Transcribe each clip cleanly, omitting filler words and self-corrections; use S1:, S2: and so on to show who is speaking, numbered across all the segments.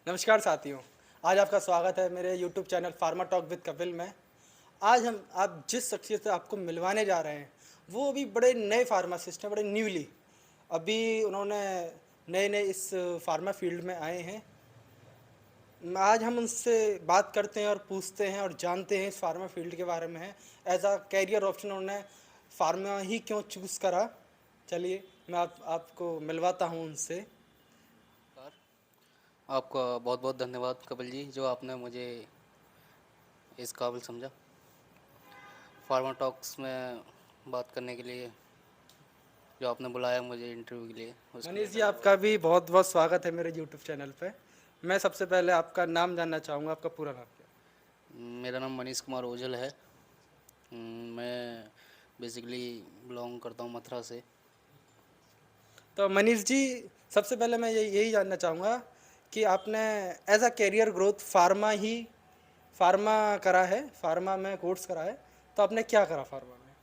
S1: नमस्कार साथियों। आज आपका स्वागत है मेरे YouTube channel pharma talk with Kapil में। आज हम आप जिस शख्सियत से आपको मिलवाने जा रहे हैं वो अभी बड़े नए फार्मासिस्ट हैं, बड़े न्यूली अभी उन्होंने नए नए इस फार्मा फील्ड में आए हैं। आज हम उनसे बात करते हैं और पूछते हैं और जानते हैं इस फार्मा फील्ड के बारे में है। एज अ कैरियर ऑप्शन उन्होंने फार्मा ही क्यों चूज़ करा। चलिए मैं आपको मिलवाता हूँ उनसे।
S2: नमस्कार। आपका बहुत बहुत धन्यवाद कपिल जी, जो आपने मुझे इस काबिल समझा फार्मा टॉक्स में बात करने के लिए, जो आपने बुलाया मुझे इंटरव्यू के लिए, उसके लिए
S1: मनीष जी,
S2: धन्यवाद।
S1: आपका भी बहुत बहुत स्वागत है मेरे यूट्यूब चैनल पे। मैं सबसे पहले आपका नाम जानना चाहूँगा, आपका पूरा नाम क्या
S2: मेरा नाम मनीष कुमार ओझल है। मैं बेसिकली बिलोंग करता हूँ मथुरा से।
S1: है। तो मनीष जी, सबसे पहले मैं यही जानना चाहूँगा कि आपने as a career growth pharma करा है, फार्मा में कोर्स करा है, तो आपने क्या करा फार्मा में?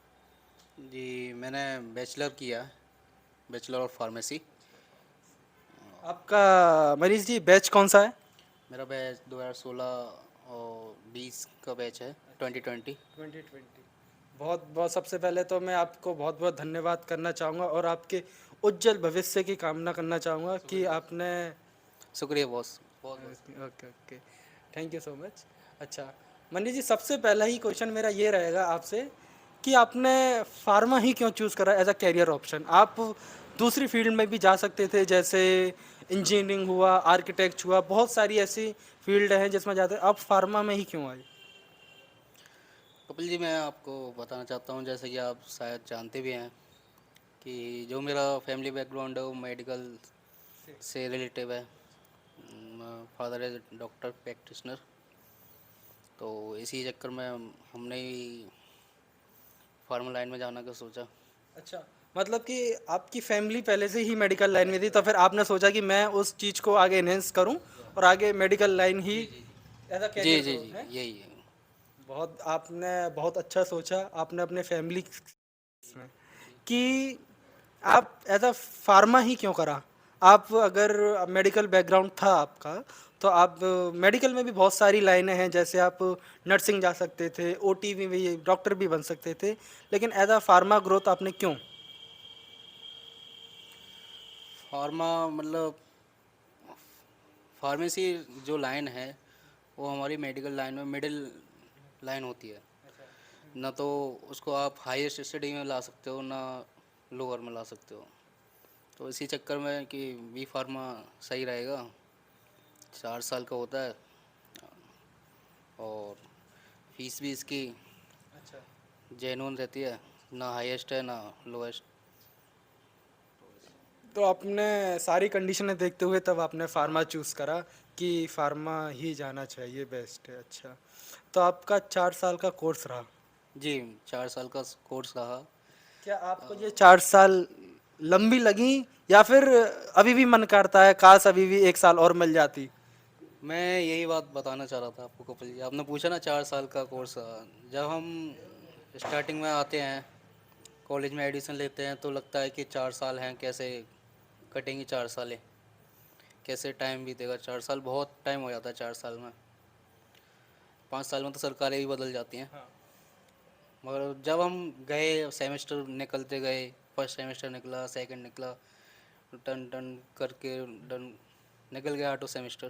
S2: जी, मैंने बैचलर किया, बैचलर ऑफ फार्मेसी।
S1: आपका मनीष जी बैच कौन सा है?
S2: मेरा बैच 2016 और 20 का बैच है, 2020।
S1: 2020। बहुत बहुत सबसे पहले तो मैं आपको बहुत बहुत धन्यवाद करना चाहूँगा और आपके उज्जवल भविष्य की कामना करना चाहूँगा कि आपने
S2: शुक्रिया बॉस, बहुत बहुत
S1: okay okay okay, thank you so much. अच्छा मनीष जी, सबसे पहला ही क्वेश्चन मेरा ये रहेगा आपसे कि आपने फार्मा ही क्यों चूज़ करा एज अ कैरियर ऑप्शन। आप दूसरी फील्ड में भी जा सकते थे, जैसे इंजीनियरिंग हुआ, आर्किटेक्ट हुआ, बहुत सारी ऐसी फील्ड हैं जिसमें जाते, आप फार्मा में ही क्यों आए?
S2: कपिल जी, मैं आपको बताना चाहता हूँ, जैसे कि आप शायद जानते भी हैं कि जो मेरा फैमिली बैकग्राउंड है वो मेडिकल से रिलेटिव है। फादर एज डॉक्टर प्रैक्टिशनर, तो इसी चक्कर में हमने ही फार्मा लाइन में जाना का सोचा।
S1: अच्छा, मतलब कि आपकी फैमिली पहले से ही मेडिकल लाइन में थी, तो फिर आपने सोचा कि मैं उस चीज़ को आगे एनहेंस करूं और आगे मेडिकल लाइन ही
S2: जी जी
S1: एज अ
S2: जी
S1: कैरियर
S2: जी जी
S1: करूं,
S2: जी,
S1: है।
S2: यही है।
S1: बहुत आपने बहुत अच्छा सोचा आपने अपने फैमिली में कि आप एज अ फार्मा ही क्यों करा। आप अगर मेडिकल बैकग्राउंड था आपका, तो आप मेडिकल में भी बहुत सारी लाइनें हैं, जैसे आप नर्सिंग जा सकते थे, ओटी में भी डॉक्टर भी बन सकते थे, लेकिन एज अ फार्मा ग्रोथ आपने क्यों?
S2: फार्मा मतलब फार्मेसी जो लाइन है वो हमारी मेडिकल लाइन में मिडिल लाइन होती है। ना तो उसको आप हाईएस्ट स्टडी में ला सकते हो, ना लोअर में ला सकते हो। तो इसी चक्कर में कि बी फार्मा सही रहेगा, 4 साल का होता है और फीस भी इसकी
S1: अच्छा,
S2: जेन्युइन रहती है, ना हाईएस्ट है ना लोएस्ट।
S1: तो आपने सारी कंडीशनें देखते हुए तब आपने फार्मा चूज़ करा कि फार्मा ही जाना चाहिए, बेस्ट है। अच्छा, तो आपका 4 साल का कोर्स रहा।
S2: जी, 4 साल का कोर्स रहा।
S1: क्या आपको ये 4 साल लंबी लगी या फिर अभी भी मन करता है काश अभी भी 1 साल और मिल जाती?
S2: मैं यही बात बताना चाह रहा था आपको कपिल जी, आपने पूछा ना 4 साल का कोर्स। जब हम स्टार्टिंग में आते हैं, कॉलेज में एडमिशन लेते हैं, तो लगता है कि 4 साल हैं, कैसे कटेंगी 4 सालें, कैसे टाइम बीतेगा। 4 साल बहुत टाइम हो जाता है 4 साल में। 5 साल में तो सरकारें भी बदल जाती हैं।
S1: हाँ।
S2: मगर जब हम गए, सेमेस्टर निकलते गए, फर्स्ट सेमेस्टर निकला, सेकंड निकला, टन टन करके डन निकल गया 8 सेमेस्टर।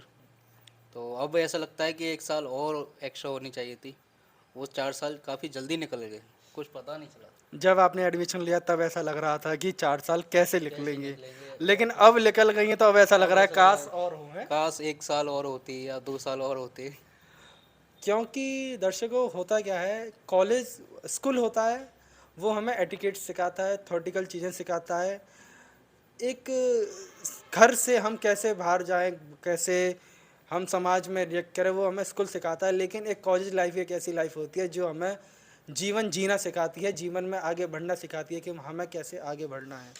S2: तो अब ऐसा लगता है कि 1 साल और एक्स्ट्रा होनी चाहिए थी। वो 4 साल काफ़ी जल्दी निकल गए, कुछ पता नहीं चला
S1: जब आपने एडमिशन लिया तब ऐसा लग रहा था कि 4 साल कैसे
S2: कैसे
S1: निकलेंगे,
S2: निकलेंगे।
S1: लेकिन
S2: और
S1: अब निकल गई हैं तो अब ऐसा लग
S2: अब
S1: रहा है
S2: ऐसा लग रहा
S1: काश
S2: है
S1: और हो, है।
S2: काश 1 साल और होती या 2 साल और होते।
S1: क्योंकि दर्शकों, होता क्या है, कॉलेज स्कूल होता है वो हमें एटिकेट सिखाता है, थॉटिकल चीज़ें सिखाता है। एक घर से हम कैसे बाहर जाएं, कैसे हम समाज में रिएक्ट करें, वो हमें स्कूल सिखाता है। लेकिन एक कॉलेज लाइफ एक ऐसी लाइफ होती है जो हमें जीवन जीना सिखाती है, जीवन में आगे बढ़ना सिखाती है कि हमें कैसे आगे बढ़ना है।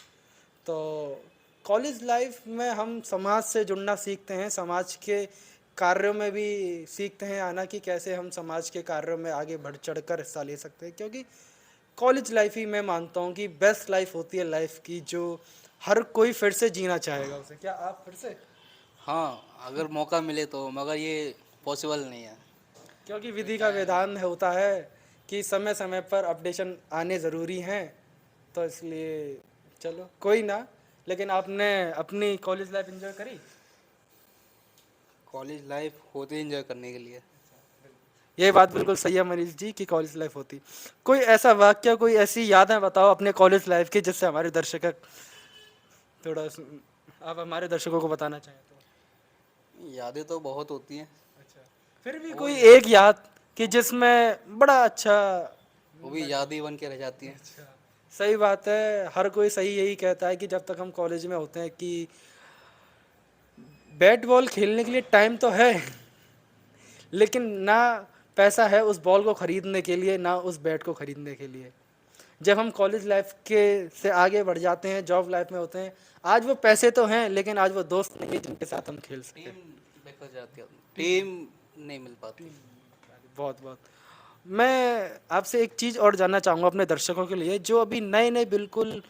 S1: तो कॉलेज लाइफ में हम समाज से जुड़ना सीखते हैं, समाज के कार्यों में भी सीखते हैं आना कि कैसे हम समाज के कार्यों में आगे बढ़ चढ़ कर हिस्सा ले सकते हैं। क्योंकि कॉलेज लाइफ ही मैं मानता हूँ कि बेस्ट लाइफ होती है लाइफ की, जो हर कोई फिर से जीना चाहेगा उसे। क्या आप फिर से?
S2: हाँ, अगर मौका मिले तो, मगर ये पॉसिबल नहीं है।
S1: क्योंकि विधि का विधान होता है कि समय समय पर अपडेशन आने ज़रूरी हैं, तो इसलिए चलो कोई ना। लेकिन आपने अपनी कॉलेज लाइफ एंजॉय करी?
S2: कॉलेज लाइफ होती है एंजॉय करने के लिए।
S1: ये बात बिल्कुल सही है मनीष जी कि कॉलेज लाइफ होती। कोई ऐसा वाक्य, कोई ऐसी यादें बताओ अपने कॉलेज लाइफ की जिससे हमारे दर्शक थोड़ा आप हमारे दर्शकों को बताना चाहें तो।
S2: यादें तो बहुत होती हैं,
S1: अच्छा, फिर भी
S2: वो
S1: कोई
S2: याद
S1: एक याद कि जिसमें बड़ा अच्छा।
S2: वो भी याद ही बन के रह जाती हैं।
S1: अच्छा, सही बात है। हर कोई सही यही कहता है कि जब तक हम कॉलेज में होते हैं कि बैट बॉल खेलने के लिए टाइम तो है, लेकिन ना पैसा है उस बॉल को खरीदने के लिए, ना उस बैट को खरीदने के लिए। जब हम कॉलेज लाइफ के से आगे बढ़ जाते हैं, जॉब लाइफ में होते हैं, आज वो पैसे तो हैं लेकिन आज वो दोस्त नहीं है जिनके साथ हम खेल सकें।
S2: टीम बिखर जाती है, टीम नहीं मिल पाती।
S1: बहुत बहुत। मैं आपसे एक चीज़ और जानना चाहूँगा अपने दर्शकों के लिए, जो अभी नए नए बिल्कुल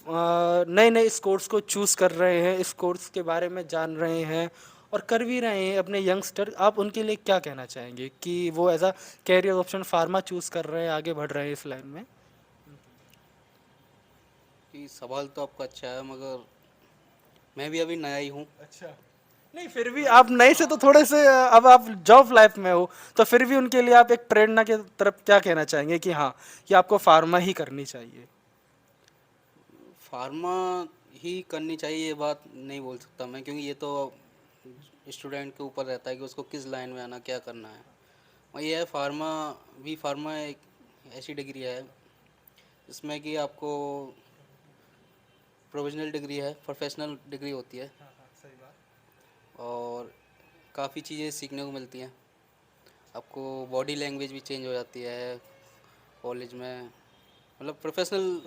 S1: नए नए इस कोर्स को चूज़ कर रहे हैं, इस कोर्स के बारे में जान रहे हैं और कर भी रहे हैं अपने यंगस्टर, आप उनके लिए क्या कहना चाहेंगे कि वो as a career option pharma choose कर रहे हैं, आगे बढ़ रहे हैं इस लाइन में?
S2: कि सवाल तो आपका अच्छा है, मगर मैं भी अभी नया ही हूँ।
S1: अच्छा, नहीं फिर भी आप नए से तो थोड़े से अब आप जॉब लाइफ में हो, तो फिर भी उनके लिए आप एक प्रेरणा की तरफ क्या कहना चाहेंगे कि हाँ, कि आपको फार्मा ही करनी चाहिए?
S2: फार्मा ही करनी चाहिए ये बात नहीं बोल सकता मैं, क्योंकि ये तो स्टूडेंट के ऊपर रहता है कि उसको किस लाइन में आना, क्या करना है। और ये है फार्मा, भी फार्मा एक ऐसी डिग्री है इसमें कि आपको प्रोविजनल डिग्री है, प्रोफेशनल डिग्री होती है,
S1: हाँ हाँ, सही बात।
S2: और काफ़ी चीज़ें सीखने को मिलती हैं। आपको बॉडी लैंग्वेज भी चेंज हो जाती है कॉलेज में, मतलब प्रोफेशनल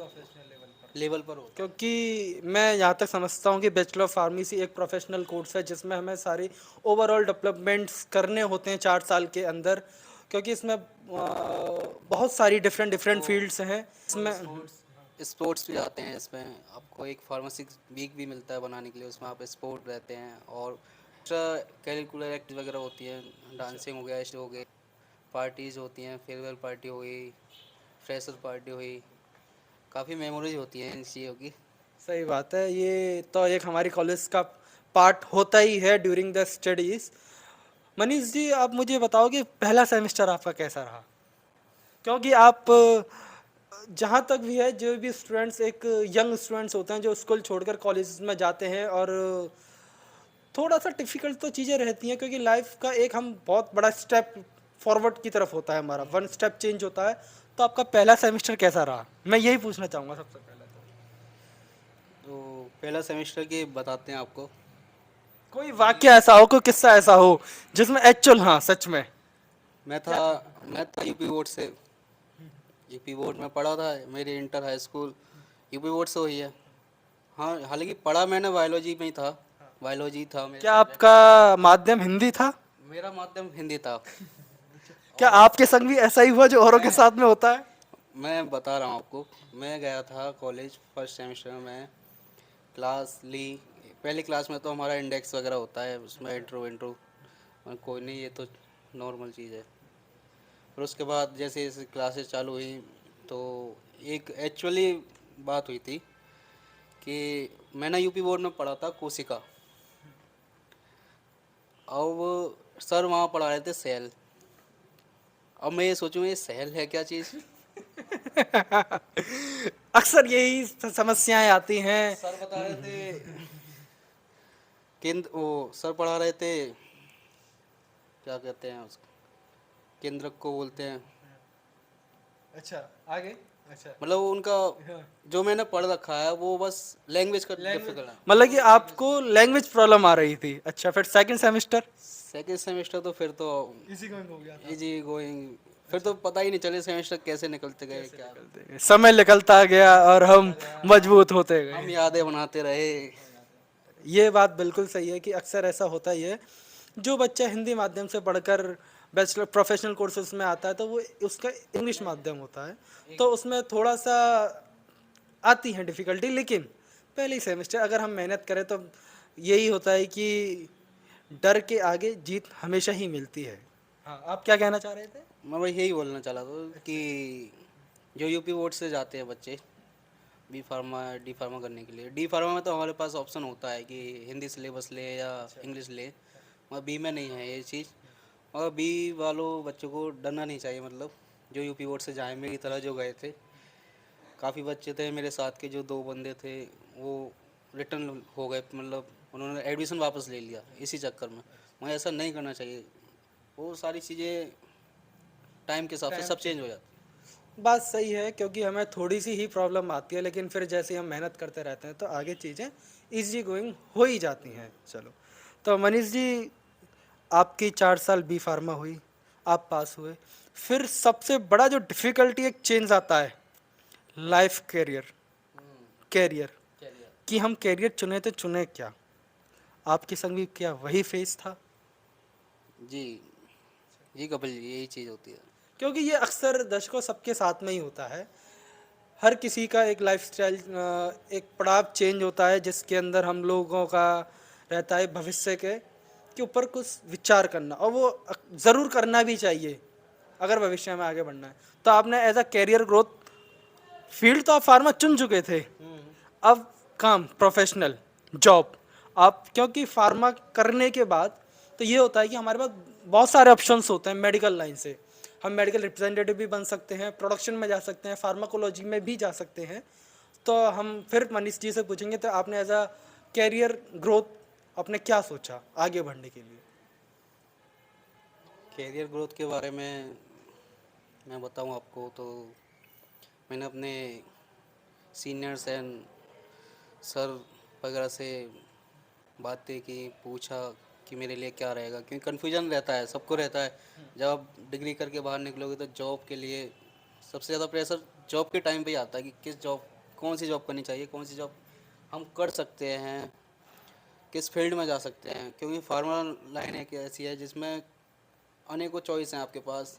S2: लेवल पर होता है।
S1: क्योंकि मैं यहाँ तक समझता हूँ कि बैचलर ऑफ फार्मेसी एक प्रोफेशनल कोर्स है जिसमें हमें सारी ओवरऑल डेवलपमेंट्स करने होते हैं 4 साल के अंदर, क्योंकि इसमें बहुत सारी डिफरेंट डिफरेंट
S2: आपको
S1: फील्ड्स हैं इसमें।
S2: स्पोर्ट्स भी आते हैं इसमें, आपको एक फार्मेसी वीक भी मिलता है बनाने के लिए, उसमें आप स्पोर्ट रहते हैं और एक्स्ट्रा करिकुलर एक्टिव वगैरह होती हैं, डांसिंग हो गया, ऐसे हो गए, पार्टीज़ होती हैं, फेयरवेल पार्टी हो गई, फ्रेशर पार्टी हुई, काफ़ी मेमोरीज होती हैं इन चीज़ों की।
S1: सही बात है, ये तो एक हमारी कॉलेज का पार्ट होता ही है during the studies. Manish ji, आप मुझे बताओ कि पहला सेमेस्टर आपका कैसा रहा? क्योंकि आप जहाँ तक भी है, जो भी स्टूडेंट्स एक यंग स्टूडेंट्स होते हैं जो स्कूल छोड़कर कॉलेज में जाते हैं, और थोड़ा सा डिफ़िकल्ट तो चीज़ें रहती हैं क्योंकि लाइफ का एक हम बहुत बड़ा स्टेप फॉरवर्ड की तरफ होता है, हमारा वन स्टेप चेंज होता है। तो आपका पहला सेमेस्टर कैसा रहा, मैं यही पूछना चाहूँगा सबसे पहले तो।
S2: तो पहला सेमेस्टर की बताते हैं आपको।
S1: कोई वाक्य ऐसा हो, कोई किस्सा ऐसा हो जिसमें एक्चुअल, हाँ सच में।
S2: मैं था मैं था यूपी बोर्ड से, यूपी बोर्ड में पढ़ा था, मेरी inter high school UP board से हुई है। हाँ, हालांकि पढ़ा मैंने बायोलॉजी में ही था, बायोलॉजी था मेरा
S1: क्या
S2: सब्जेक्ट।
S1: आपका माध्यम हिंदी था?
S2: मेरा माध्यम हिंदी था।
S1: क्या
S2: और
S1: आपके संग भी ऐसा ही हुआ जो औरों के
S2: मैं
S1: साथ में होता है?
S2: मैं बता रहा हूँ आपको, मैं गया था कॉलेज फर्स्ट सेमेस्टर में, क्लास ली। पहली क्लास में तो हमारा इंडेक्स वगैरह होता है, उसमें इंट्रो इंट्रो कोई नहीं, ये तो नॉर्मल चीज़ है। फिर उसके बाद जैसे जैसे क्लासेस चालू हुई तो एक एक्चुअली बात हुई थी कि मैंने यूपी बोर्ड में पढ़ा था कोशिका, अब सर वहाँ पढ़ा रहे थे सेल। अब मैं ये सोचूं ये सेल है क्या चीज़।
S1: अक्सर यही समस्याएं आती हैं।
S2: सर बता रहे थे केंद्र, वो सर पढ़ा रहे थे, क्या कहते हैं उसको, केंद्रक को बोलते हैं,
S1: अच्छा, आगे। अच्छा,
S2: मतलब वो उनका
S1: हाँ।
S2: जो मैंने पढ़ रखा है वो बस लैंग्वेज का डिफिकल्ट है।
S1: मतलब कि आपको लैंग्वेज प्रॉब्लम आ रही थी। अच्छा, फिर सेकंड सेमेस्टर
S2: सेकेंड सेमेस्टर तो फिर तो
S1: इसी को हो गया
S2: इजी गोइंग, फिर तो पता ही नहीं चले सेमेस्टर कैसे निकलते गए, क्या
S1: था, समय निकलता गया और हम मजबूत होते
S2: हम
S1: गए।
S2: यादें बनाते रहे।
S1: ये बात बिल्कुल सही है कि अक्सर ऐसा होता ही है। जो बच्चा हिंदी माध्यम से पढ़कर बैचलर प्रोफेशनल कोर्सेज में आता है तो वो उसका इंग्लिश माध्यम होता है, तो उसमें थोड़ा सा आती है डिफ़िकल्टी, लेकिन पहले ही सेमेस्टर अगर हम मेहनत करें तो यही होता है कि डर के आगे जीत हमेशा ही मिलती है। हाँ, आप क्या कहना चाह रहे थे?
S2: मैं वही यही बोलना चाह रहा था कि जो यूपी बोर्ड से जाते हैं बच्चे बी फार्मा डी फार्मा करने के लिए, डी फार्मा में तो हमारे पास ऑप्शन होता है कि हिंदी सिलेबस ले या इंग्लिश ले, मगर बी में नहीं है ये चीज़। और बी वालों बच्चों को डरना नहीं चाहिए, मतलब जो यूपी बोर्ड से जाए मेरी तरह जो गए थे, काफ़ी बच्चे थे मेरे साथ के, जो 2 बंदे थे वो रिटर्न हो गए, मतलब उन्होंने एडमिशन वापस ले लिया इसी चक्कर में। मगर ऐसा नहीं करना चाहिए, वो सारी चीज़ें टाइम के हिसाब से
S1: टाइम
S2: सब चेंज हो जाती
S1: बात सही है, क्योंकि हमें थोड़ी सी ही प्रॉब्लम आती है, लेकिन फिर जैसे हम मेहनत करते रहते हैं तो आगे चीज़ें इजी गोइंग हो ही जाती हैं। चलो, तो मनीष जी, आपकी 4 साल बी फार्मा हुई, आप पास हुए, फिर सबसे बड़ा जो डिफ़िकल्टी एक चेंज आता है, लाइफ कैरियर, कैरियर,
S2: है।
S1: कि हम कैरियर चुने तो चुने क्या? आपके संग भी क्या वही फेस था?
S2: जी, जी कपिल जी, यही चीज़ होती है।
S1: क्योंकि ये अक्सर दर्शकों सबके साथ में ही होता है। हर किसी का एक लाइफस्टाइल, एक पड़ाव चेंज होता है, जिसके अंदर हम लोगों का रहता है भविष्य के ऊपर कुछ विचार करना, और वो ज़रूर करना भी चाहिए अगर भविष्य में आगे बढ़ना है। तो आपने as a career growth, field तो आप फार्मा चुन चुके थे, अब काम प्रोफेशनल जॉब आप, क्योंकि फार्मा करने के बाद तो ये होता है कि हमारे पास बहुत सारे ऑप्शंस होते हैं मेडिकल लाइन से। हम मेडिकल रिप्रेजेंटेटिव भी बन सकते हैं, प्रोडक्शन में जा सकते हैं, फार्माकोलॉजी में भी जा सकते हैं। तो हम फिर मनीष जी से पूछेंगे, तो आपने एज अ कैरियर ग्रोथ आपने क्या सोचा आगे बढ़ने के लिए?
S2: कैरियर ग्रोथ के बारे में मैं बताऊं आपको तो मैंने अपने सीनियर्स एंड सर वगैरह से बातें की, पूछा कि मेरे लिए क्या रहेगा, क्योंकि कन्फ्यूजन रहता है, सबको रहता है। जब आप डिग्री करके बाहर निकलोगे तो जॉब के लिए सबसे ज़्यादा प्रेशर जॉब के टाइम पे ही आता है कि किस जॉब, कौन सी जॉब करनी चाहिए, कौन सी जॉब हम कर सकते हैं, किस फील्ड में जा सकते हैं। क्योंकि फार्मा लाइन एक ऐसी है जिसमें अनेकों चॉइस हैं आपके पास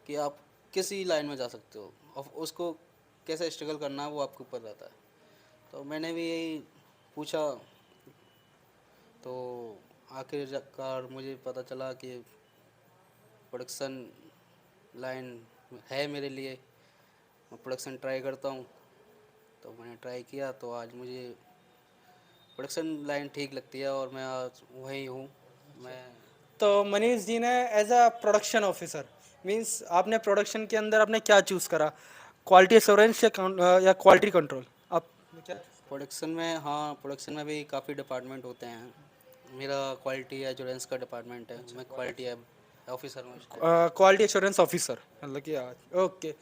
S2: कि आप किसी लाइन में जा सकते हो, और उसको कैसे स्ट्रगल करना है वो आपके ऊपर रहता है। तो मैंने भी यही पूछा, तो आखिरकार मुझे पता चला कि प्रोडक्शन लाइन है मेरे लिए, मैं प्रोडक्शन ट्राई करता हूँ। तो मैंने ट्राई किया तो आज मुझे प्रोडक्शन लाइन ठीक लगती है और मैं आज वहीं हूँ। मैं
S1: तो मनीष जी ने as a production officer, means आपने प्रोडक्शन के अंदर आपने क्या चूज़ करा, क्वालिटी एश्योरेंस या क्वालिटी कंट्रोल? आप क्या?
S2: प्रोडक्शन में, हाँ प्रोडक्शन में भी काफ़ी डिपार्टमेंट होते हैं। मेरा क्वालिटी एश्योरेंस का डिपार्टमेंट है, मैं क्वालिटी ऑफिसर हूँ इस टाइम।
S1: क्वालिटी एश्योरेंस ऑफिसर, मतलब कि आज ओके।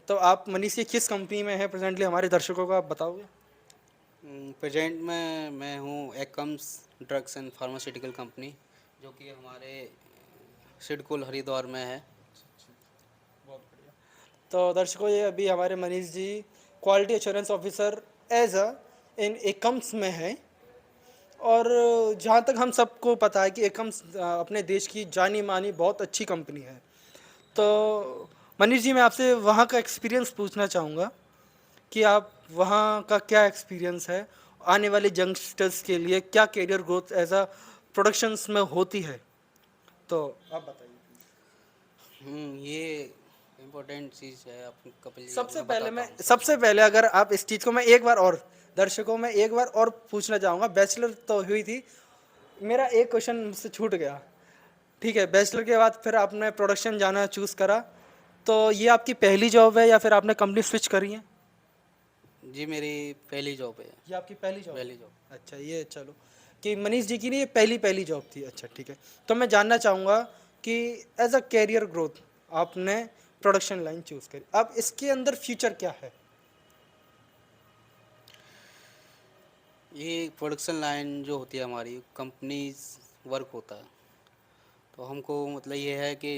S1: तो आप मनीष जी किस कंपनी में हैं प्रेजेंटली, हमारे दर्शकों को आप बताओगे?
S2: प्रेजेंट में मैं हूँ Akums drugs and pharmaceutical company, जो कि हमारे सिडकुल हरिद्वार में है।
S1: तो दर्शकों, ये अभी हमारे Manish ji quality assurance officer as a इन एकम्स में है। और जहाँ तक हम सबको पता है कि एकम्स अपने देश की जानी मानी बहुत अच्छी कंपनी है। तो मनीष जी, मैं आपसे वहाँ का एक्सपीरियंस पूछना चाहूँगा कि आप वहाँ का क्या एक्सपीरियंस है, आने वाले यंगस्टर्स के लिए क्या career growth as a productions में होती है, तो आप बताइए।
S2: ये इम्पोर्टेंट चीज़ है, आप कपिल जी, अब
S1: सबसे
S2: मैं
S1: पहले
S2: बताता
S1: मैं
S2: हूँ।
S1: सबसे पहले अगर आप इस चीज़ को, मैं एक बार और दर्शकों में एक बार और पूछना चाहूँगा, बैचलर तो हुई थी, मेरा एक क्वेश्चन मुझसे छूट गया। ठीक है, बैचलर के बाद फिर आपने प्रोडक्शन जाना चूज़ करा, तो ये आपकी पहली जॉब है या फिर आपने कंपनी स्विच करी है?
S2: जी मेरी पहली जॉब है।
S1: ये आपकी पहली जॉब
S2: पहली जॉब।
S1: है? अच्छा, ये चलो, कि मनीष जी की नहीं, ये पहली पहली जॉब थी। अच्छा ठीक है, तो मैं जानना चाहूँगा कि एज अ कैरियर ग्रोथ आपने प्रोडक्शन लाइन चूज़ करी, अब इसके अंदर फ्यूचर क्या है?
S2: ये प्रोडक्शन लाइन जो होती है हमारी कंपनीज वर्क होता है, तो हमको मतलब ये है कि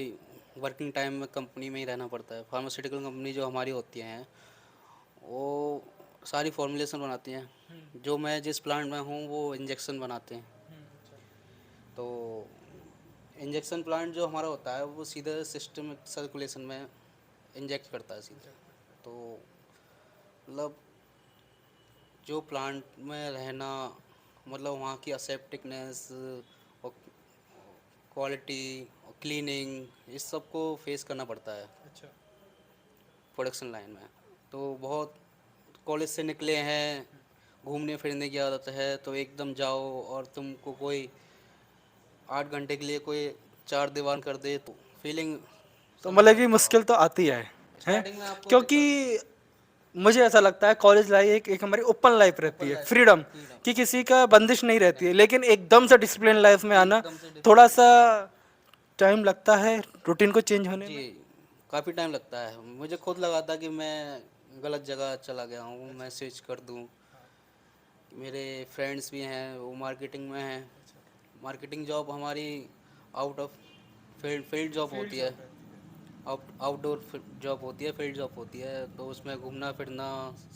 S2: वर्किंग टाइम में कंपनी में ही रहना पड़ता है। फार्मास्यूटिकल कंपनी जो हमारी होती हैं वो सारी फॉर्मुलेशन बनाती हैं। जो मैं जिस प्लांट में हूँ वो इंजेक्शन बनाते हैं। तो इंजेक्शन प्लांट जो हमारा होता है वो सीधे सिस्टम सर्कुलेशन में इंजेक्ट करता है सीधे। तो मतलब जो प्लांट में रहना, मतलब वहाँ की असेप्टिकनेस और क्वालिटी, क्लीनिंग इस सब को फेस करना पड़ता है
S1: अच्छा।
S2: प्रोडक्शन लाइन में। तो बहुत कॉलेज से निकले हैं, घूमने फिरने की आदत है, तो एकदम जाओ और तुमको कोई 8 घंटे के लिए कोई चार दीवार कर दे तो फीलिंग
S1: तो
S2: समझ
S1: मतलब कि
S2: सकते हो आप।
S1: मुश्किल तो आती है हैं?
S2: स्टार्टिंग में आपको
S1: क्योंकि
S2: दिक्कत
S1: मुझे ऐसा लगता है कॉलेज लाइफ एक हमारी ओपन लाइफ रहती
S2: ओपन
S1: है,
S2: लाइफ
S1: फ्रीडम,
S2: फ्रीडम
S1: कि किसी का बंदिश नहीं रहती है, लेकिन एकदम से डिसिप्लिन लाइफ में आना
S2: एकदम से
S1: थोड़ा
S2: डिसिप्लिन।
S1: सा टाइम लगता है रूटीन को चेंज होने
S2: जी,
S1: में।
S2: काफ़ी टाइम लगता है। मुझे खुद लगा था कि मैं गलत जगह चला गया हूँ, मैं स्विच कर दूँ। मेरे फ्रेंड्स भी हैं, वो मार्केटिंग में हैं। मार्केटिंग जॉब हमारी out of field field job
S1: field
S2: होती है।
S1: जॉब है।
S2: आउटडोर जॉब होती है, फील्ड जॉब होती है, तो उसमें घूमना फिरना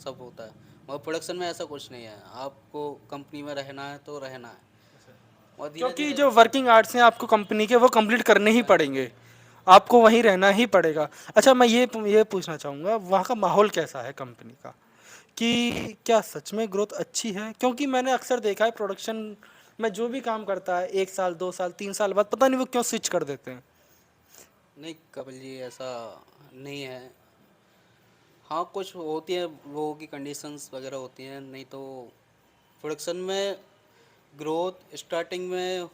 S2: सब होता है। मगर प्रोडक्शन में ऐसा कुछ नहीं है, आपको कंपनी में रहना है तो रहना है और धीरे
S1: क्योंकि
S2: धीरे
S1: जो वर्किंग आवर्स हैं आपको कंपनी के वो कंप्लीट करने ही पड़ेंगे, आपको वहीं रहना ही पड़ेगा। अच्छा, मैं ये पूछना चाहूँगा वहाँ का माहौल कैसा है कंपनी का, कि क्या सच में ग्रोथ अच्छी है? क्योंकि मैंने अक्सर देखा है प्रोडक्शन में जो भी काम करता है 1 साल 2 साल 3 साल बाद पता नहीं वो क्यों स्विच कर देते हैं।
S2: नहीं कपिल जी, ऐसा नहीं है। हाँ, कुछ होती है, लोगों की कंडीशंस वगैरह होती हैं, नहीं तो प्रोडक्शन में ग्रोथ स्टार्टिंग में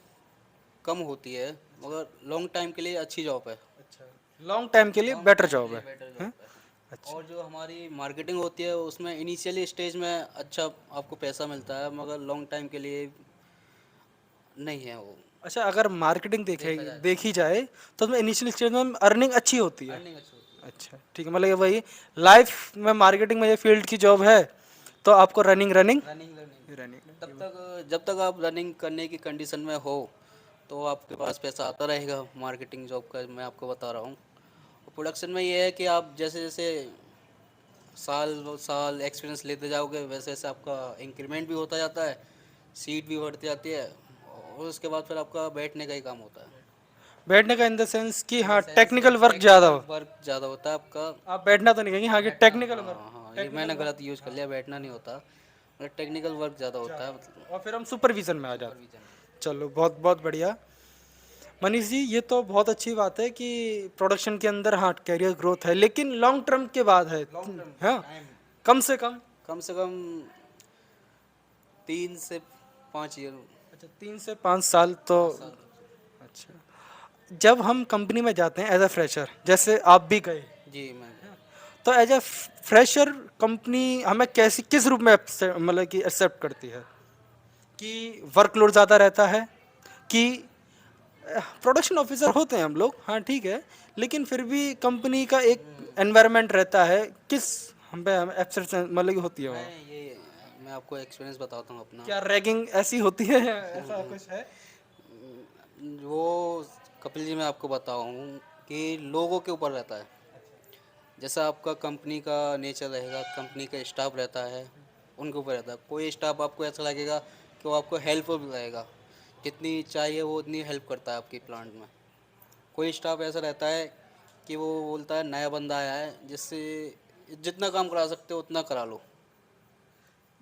S2: कम होती है, मगर लॉन्ग टाइम के लिए अच्छी जॉब है।
S1: अच्छा, लॉन्ग टाइम के लिए
S2: लॉन्ग
S1: बेटर
S2: टाइम के
S1: जॉब
S2: लिए
S1: है।
S2: बेटर
S1: हैं?
S2: जॉब है।
S1: अच्छा।
S2: और जो हमारी मार्केटिंग होती है उसमें इनिशियली स्टेज में अच्छा आपको पैसा मिलता है, मगर लॉन्ग टाइम के लिए नहीं है वो।
S1: अच्छा, अगर मार्केटिंग देखे
S2: देखा जाए
S1: देखी जाए तो उसमें इनिशियल स्टेज में अर्निंग अच्छी होती है।
S2: अर्निंग अच्छी होती
S1: अच्छा, ठीक है, मतलब ये वही लाइफ में मार्केटिंग में ये फील्ड की जॉब है, तो आपको रनिंग रनिंग
S2: है रनिंग रनिंग।
S1: रनिंग।
S2: तब तक जब तक आप रनिंग करने की कंडीशन में हो तो आपके पास पैसा आता रहेगा। मार्केटिंग जॉब का मैं आपको बता रहा हूँ। प्रोडक्शन में ये है कि आप जैसे जैसे साल साल एक्सपीरियंस लेते जाओगे वैसे वैसे आपका इंक्रीमेंट भी होता जाता है, सीट भी बढ़ती जाती है और उसके बाद फिर आपका बैठने का ही काम होता है।
S1: बैठने का इन द सेंस कि
S2: इन द
S1: हाँ
S2: सेंस
S1: टेक्निकल वर्क ज़्यादा
S2: टेक्निकल
S1: हो।
S2: वर्क ज़्यादा होता है आपका।
S1: आप बैठना तो नहीं कहेंगे, हाँ कि
S2: बैठना,
S1: टेक्निकल वर्क।
S2: हाँ हाँ, ये
S1: टेक्निकल
S2: मैंने
S1: वर्क
S2: गलत यूज़ कर लिया, बैठना नहीं होता, मतलब टेक्निकल वर्क ज़्यादा होता
S1: ज़्यादा
S2: है,
S1: होता
S2: मतलब
S1: है और फिर हम सुपरविजन में आ जाते हैं।
S2: सुपरविजन।
S1: चलो, बहुत बहुत बढ़िया मनीष जी, ये तो बहुत अच्छी बात है कि प्रोडक्शन के अंदर हाँ कैरियर ग्रोथ है, लेकिन लॉन्ग टर्म के बाद है।
S2: लॉन्ग टर्म
S1: हाँ,
S2: टाइम कम से कम 3 से 5 ईयर।
S1: अच्छा, 3 से 5 साल तो।
S2: 5 साल।
S1: अच्छा, जब हम कंपनी में जाते हैं एज अ फ्रेशर, जैसे आप भी गए,
S2: जी मैं
S1: तो एज अ फ्रेशर कंपनी हमें कैसी किस रूप में मतलब कि एक्सेप्ट करती है, कि वर्कलोड ज़्यादा रहता है, कि प्रोडक्शन ऑफिसर होते हैं हम लोग, हाँ ठीक है, लेकिन फिर भी कंपनी का एक एनवायरनमेंट रहता है, किस हम पे हम एक्सेप्ट मतलब कि होती है वहाँ?
S2: मैं आपको एक्सपीरियंस बताता हूँ अपना।
S1: क्या रैगिंग ऐसी होती है ऐसा कुछ है?
S2: वो कपिल जी, मैं आपको बताऊँ कि लोगों के ऊपर रहता है। जैसा आपका कंपनी का नेचर रहेगा, कंपनी का स्टाफ रहता है, उनके ऊपर रहता है। कोई स्टाफ आपको ऐसा लगेगा कि वो आपको हेल्पफुल रहेगा, जितनी चाहिए वो उतनी हेल्प करता है आपकी प्लांट में। कोई स्टाफ ऐसा रहता है कि वो बोलता है नया बंदा आया है, जिससे जितना काम करा सकते हो उतना करा लो।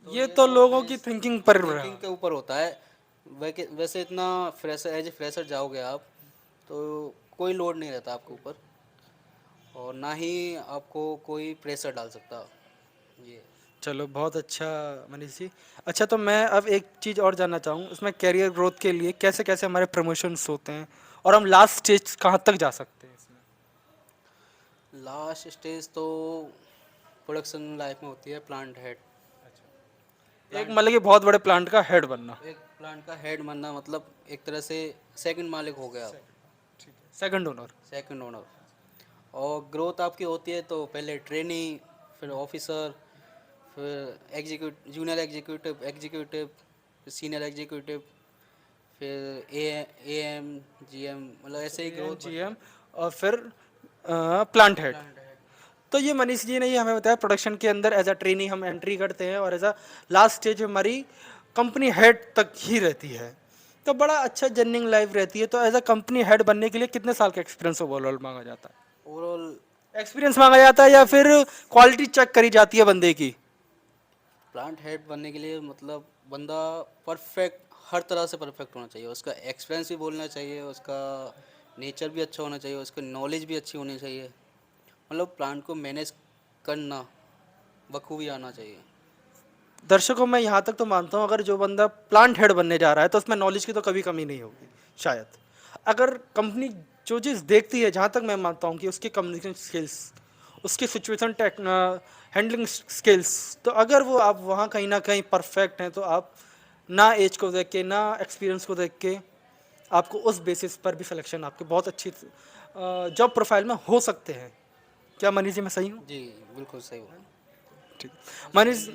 S2: तो
S1: ये
S2: ये
S1: तो
S2: तो
S1: लोगों की
S2: बेस
S1: थिंकिंग पर रहा।
S2: थिंकिंग के ऊपर होता है। वैसे इतना फ्रेशर एज ए फ्रेशर जाओगे आप तो कोई लोड नहीं रहता आपके ऊपर और ना ही आपको कोई प्रेशर डाल सकता। ये
S1: चलो, बहुत अच्छा मनीष जी। अच्छा, तो मैं अब एक चीज़ और जानना चाहूँ, इसमें कैरियर ग्रोथ के लिए कैसे कैसे हमारे प्रमोशंस होते हैं और हम लास्ट स्टेज कहाँ तक जा सकते हैं इसमें?
S2: लास्ट स्टेज तो प्रोडक्शन लाइफ में होती है प्लांट हेड।
S1: एक
S2: प्लांट
S1: मतलब कि बहुत बड़े प्लांट का हेड बनना।
S2: एक प्लांट का हेड बनना मतलब एक तरह से सेकंड मालिक हो गया आप,
S1: सेकंड ओनर।
S2: Second owner. और ग्रोथ आपकी होती है तो पहले ट्रेनी, फिर ऑफिसर, फिर जूनियर एग्जीक्यूटिव, सीनियर एग्जीक्यूटिव, फिर एएम, जीएम, मतलब ऐसे ही ग्रोथ बढ़ती
S1: जीएम और फिर प्लांट हेड।
S2: Plant head.
S1: तो ये मनीष जी ने ये हमें बताया, प्रोडक्शन के अंदर एज अ ट्रेनी हम एंट्री करते हैं और एज अ लास्ट स्टेज हमारी कंपनी हेड तक ही रहती है। तो बड़ा अच्छा जर्निंग लाइफ रहती है। तो एज अ कंपनी हेड बनने के लिए कितने साल का एक्सपीरियंस ओवरऑल मांगा जाता है?
S2: ओवरऑल
S1: एक्सपीरियंस मांगा जाता है या फिर क्वालिटी चेक करी जाती है बंदे की?
S2: प्लांट हेड बनने के लिए मतलब बंदा परफेक्ट हर तरह से परफेक्ट होना चाहिए, उसका एक्सपीरियंस भी बोलना चाहिए, उसका नेचर भी अच्छा होना चाहिए, उसकी नॉलेज भी अच्छी होनी चाहिए, मतलब प्लांट को मैनेज करना बखूबी आना चाहिए।
S1: दर्शकों, मैं यहाँ तक तो मानता हूँ, अगर जो बंदा प्लांट हेड बनने जा रहा है तो उसमें नॉलेज की तो कभी कमी नहीं होगी शायद। अगर कंपनी जो चीज़ देखती है, जहाँ तक मैं मानता हूँ कि उसकी कम्युनिकेशन स्किल्स, उसकी सिचुएशन हैंडलिंग स्किल्स, तो अगर वो आप वहाँ कहीं ना कहीं परफेक्ट हैं तो आप ना एज को देख के ना एक्सपीरियंस को देख के आपको उस बेसिस पर भी सिलेक्शन आपके बहुत अच्छी जॉब प्रोफाइल में हो सकते हैं। क्या मनीष जी मैं सही हूँ?
S2: जी, बिल्कुल सही हुआ।
S1: ठीक। मनीष।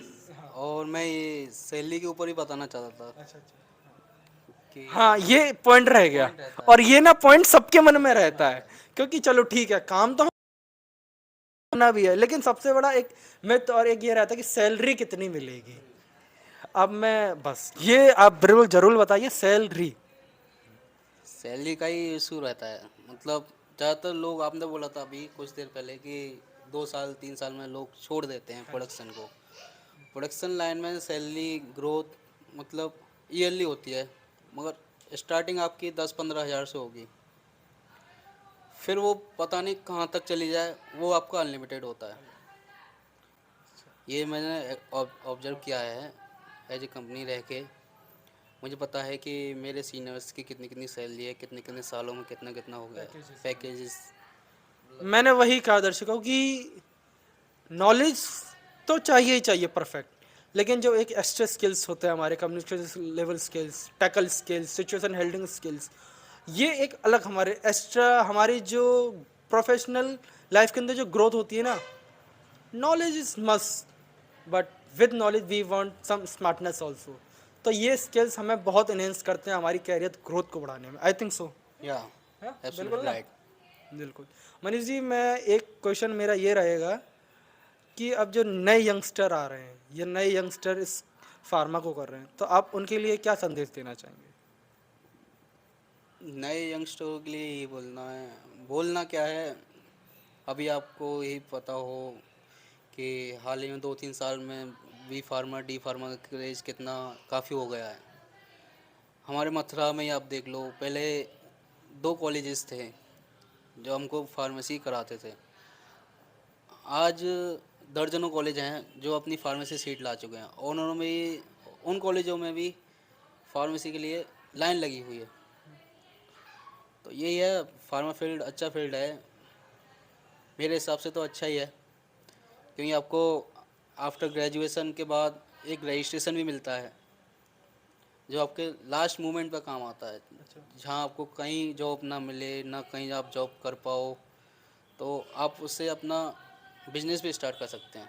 S2: और मैं ये सैलरी के ऊपर ही बताना चाहता था
S1: अच्छा अच्छा।
S2: कि
S1: हाँ, ये पॉइंट रह गया।
S2: पॉइंट रहता
S1: और
S2: है।
S1: ये ना पॉइंट सबके मन में रहता है, क्योंकि चलो ठीक है, काम तो होना भी है, लेकिन सबसे बड़ा एक मिथ और एक ये रहता है कि सैलरी कितनी मिलेगी। अब मैं बस ये आप बिल्कुल जरूर बताइए, सैलरी।
S2: सैलरी का ही इशू रहता है, मतलब ज़्यादातर लोग, आपने बोला था अभी कुछ देर पहले कि 2 साल 3 साल में लोग छोड़ देते हैं प्रोडक्शन को। प्रोडक्शन लाइन में सैलरी ग्रोथ मतलब ईयरली होती है, मगर स्टार्टिंग आपकी 10-15 हज़ार से होगी, फिर वो पता नहीं कहाँ तक चली जाए, वो आपका अनलिमिटेड होता है। ये मैंने ऑब्जर्व किया है एज ए कंपनी रह के। मुझे पता है कि मेरे सीनियर्स की कितनी कितनी सैलरी है, कितने कितने सालों में कितना कितना हो गया पैकेजेस।
S1: मैंने वही कहा दर्शकों कि नॉलेज तो चाहिए ही चाहिए परफेक्ट, लेकिन जो एक एक्स्ट्रा स्किल्स होते हैं हमारे, communication level skills, tackle skills, situation हेल्डिंग skills, ये एक अलग हमारे एक्स्ट्रा, हमारी जो प्रोफेशनल लाइफ के अंदर जो ग्रोथ होती है ना, knowledge is must, but with knowledge we want some smartness also. तो ये स्किल्स हमें बहुत इनहेंस करते हैं हमारी कैरियर ग्रोथ को बढ़ाने में, आई थिंक सो।
S2: या
S1: बिल्कुल
S2: एब्सोल्युटली
S1: ना।
S2: राइट।
S1: बिल्कुल। मनीष जी, मैं एक क्वेश्चन मेरा ये रहेगा कि अब जो नए यंगस्टर आ रहे हैं, ये नए यंगस्टर इस फार्मा को कर रहे हैं, तो आप उनके लिए क्या संदेश देना चाहेंगे?
S2: नए यंगस्टरों के लिए यही बोलना क्या है, अभी आपको यही पता हो कि हाल ही में 2-3 साल में बी फार्मा डी फार्मा का क्रेज कितना काफ़ी हो गया है। हमारे मथुरा में ही आप देख लो, पहले 2 कॉलेजेस थे जो हमको फार्मेसी कराते थे। आज दर्जनों कॉलेज हैं जो अपनी फार्मेसी सीट ला चुके हैं, और उन्होंने भी, उन कॉलेजों में भी फार्मेसी के लिए लाइन लगी हुई है। तो यही है, फार्मा फील्ड अच्छा फील्ड है, मेरे हिसाब से तो अच्छा ही है, क्योंकि आपको आफ्टर ग्रेजुएशन के बाद एक रजिस्ट्रेशन भी मिलता है जो आपके लास्ट मोमेंट पे काम आता है। जहाँ आपको कहीं जॉब ना मिले, ना कहीं आप जॉब कर पाओ, तो आप उससे अपना बिजनेस भी स्टार्ट कर सकते हैं।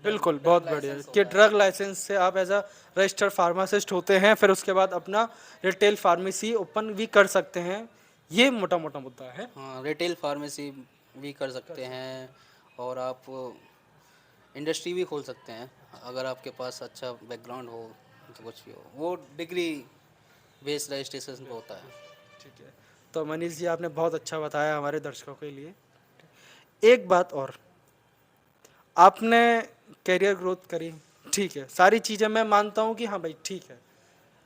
S1: बिल्कुल,
S2: ड्रग
S1: बहुत बढ़िया
S2: लाइसेंस
S1: कि
S2: होता है।
S1: ड्रग लाइसेंस से आप एज अ रजिस्टर्ड फार्मासिस्ट होते हैं, फिर उसके बाद अपना रिटेल फार्मेसी ओपन भी कर सकते हैं। ये मोटा मोटा मुद्दा है।
S2: हाँ, रिटेल फार्मेसी भी कर सकते हैं, और आप इंडस्ट्री भी खोल सकते हैं अगर आपके पास अच्छा बैकग्राउंड हो, तो कुछ भी हो, वो डिग्री बेस्ड रजिस्ट्रेशन पे होता है।
S1: ठीक है। तो मनीष जी, आपने बहुत अच्छा बताया हमारे दर्शकों के लिए। एक बात और, आपने कैरियर ग्रोथ करी, ठीक है, सारी चीज़ें मैं मानता हूँ कि हाँ भाई ठीक है,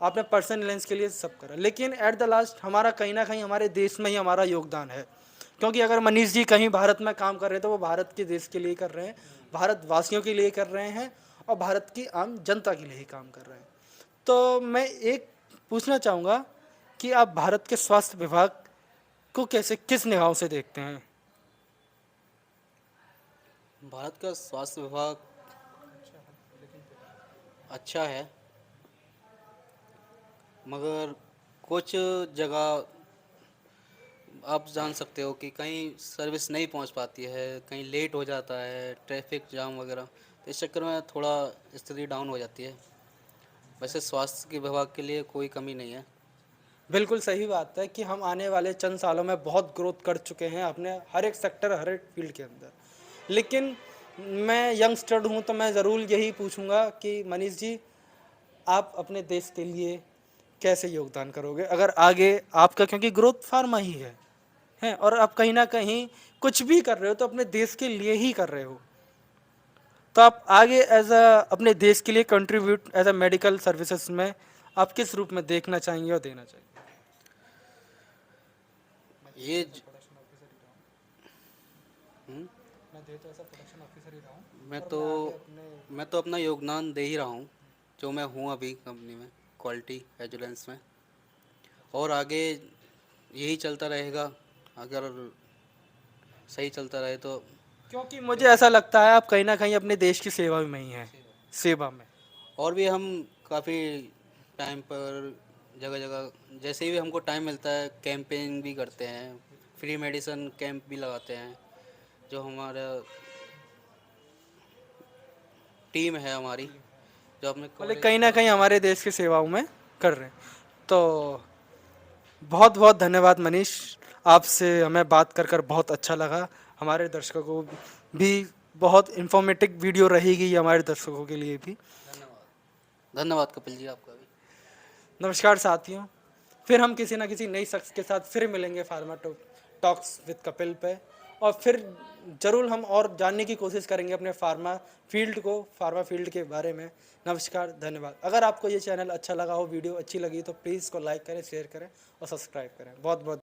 S1: आपने पर्सनल लेंस के लिए सब करा, लेकिन एट द लास्ट हमारा कहीं ना कहीं हमारे देश में ही हमारा योगदान है। क्योंकि अगर मनीष जी कहीं भारत में काम कर रहे हैं तो वो भारत के देश के लिए कर रहे हैं, भारतवासियों के लिए कर रहे हैं, और भारत की आम जनता के लिए ही काम कर रहे हैं। तो मैं एक पूछना चाहूँगा कि आप भारत के स्वास्थ्य विभाग को कैसे, किस निगाहों से देखते हैं?
S2: भारत का स्वास्थ्य विभाग अच्छा है, मगर कुछ जगह आप जान सकते हो कि कहीं सर्विस नहीं पहुंच पाती है, कहीं लेट हो जाता है, ट्रैफिक जाम वगैरह, तो इस चक्कर में थोड़ा स्थिति डाउन हो जाती है। वैसे स्वास्थ्य के विभाग के लिए कोई कमी नहीं है।
S1: बिल्कुल सही बात है कि हम आने वाले चंद सालों में बहुत ग्रोथ कर चुके हैं अपने हर एक सेक्टर, हर एक फील्ड के अंदर। लेकिन मैं यंगस्टर हूँ तो मैं ज़रूर यही पूछूंगा कि मनीष जी, आप अपने देश के लिए कैसे योगदान करोगे अगर आगे आपका, क्योंकि ग्रोथ फार्मा ही है और आप कहीं ना कहीं कुछ भी कर रहे हो तो अपने देश के लिए ही कर रहे हो। तो आप आगे एज अ अपने देश के लिए contribute as a medical services में आप किस रूप में देखना चाहेंगे और देना चाहेंगे?
S2: ये ज- हम्म,
S1: मैं दे तो ऐसा प्रोडक्शन ऑफिसर ही रहा हूँ
S2: मैं
S1: और
S2: तो
S1: मैं आगे अपने
S2: मैं तो अपना योगदान दे ही रहा हूँ जो मैं हूँ अभी कंपनी में, क्वालिटी एजुलेंस में। और आगे यही चलता रहेगा, अगर सही चलता रहे तो।
S1: क्योंकि मुझे ऐसा लगता है आप कहीं ना कहीं अपने देश की सेवा में ही हैं, सेवा में।
S2: और भी हम काफ़ी टाइम पर जगह जगह जैसे भी हमको टाइम मिलता है कैंपेन भी करते हैं, फ्री मेडिसिन कैंप भी लगाते हैं। जो हमारा टीम है हमारी, जो अपने
S1: मतलब
S2: कॉलेज
S1: कहीं ना
S2: का।
S1: कहीं हमारे देश की सेवाओं में कर रहे हैं। तो बहुत बहुत धन्यवाद मनीष, आपसे हमें बात कर कर बहुत अच्छा लगा। हमारे दर्शकों को भी बहुत इंफॉर्मेटिव वीडियो रहेगी ये हमारे दर्शकों के लिए भी।
S2: धन्यवाद, धन्यवाद कपिल जी आपका भी।
S1: नमस्कार साथियों, फिर हम किसी ना किसी नई शख्स के साथ फिर मिलेंगे फार्मा टॉक्स विद कपिल पे, और फिर ज़रूर हम और जानने की कोशिश करेंगे अपने फार्मा फील्ड के बारे में। नमस्कार, धन्यवाद। अगर आपको ये चैनल अच्छा लगा हो, वीडियो अच्छी लगी तो प्लीज़ इसको लाइक करें, शेयर करें और सब्सक्राइब करें। बहुत बहुत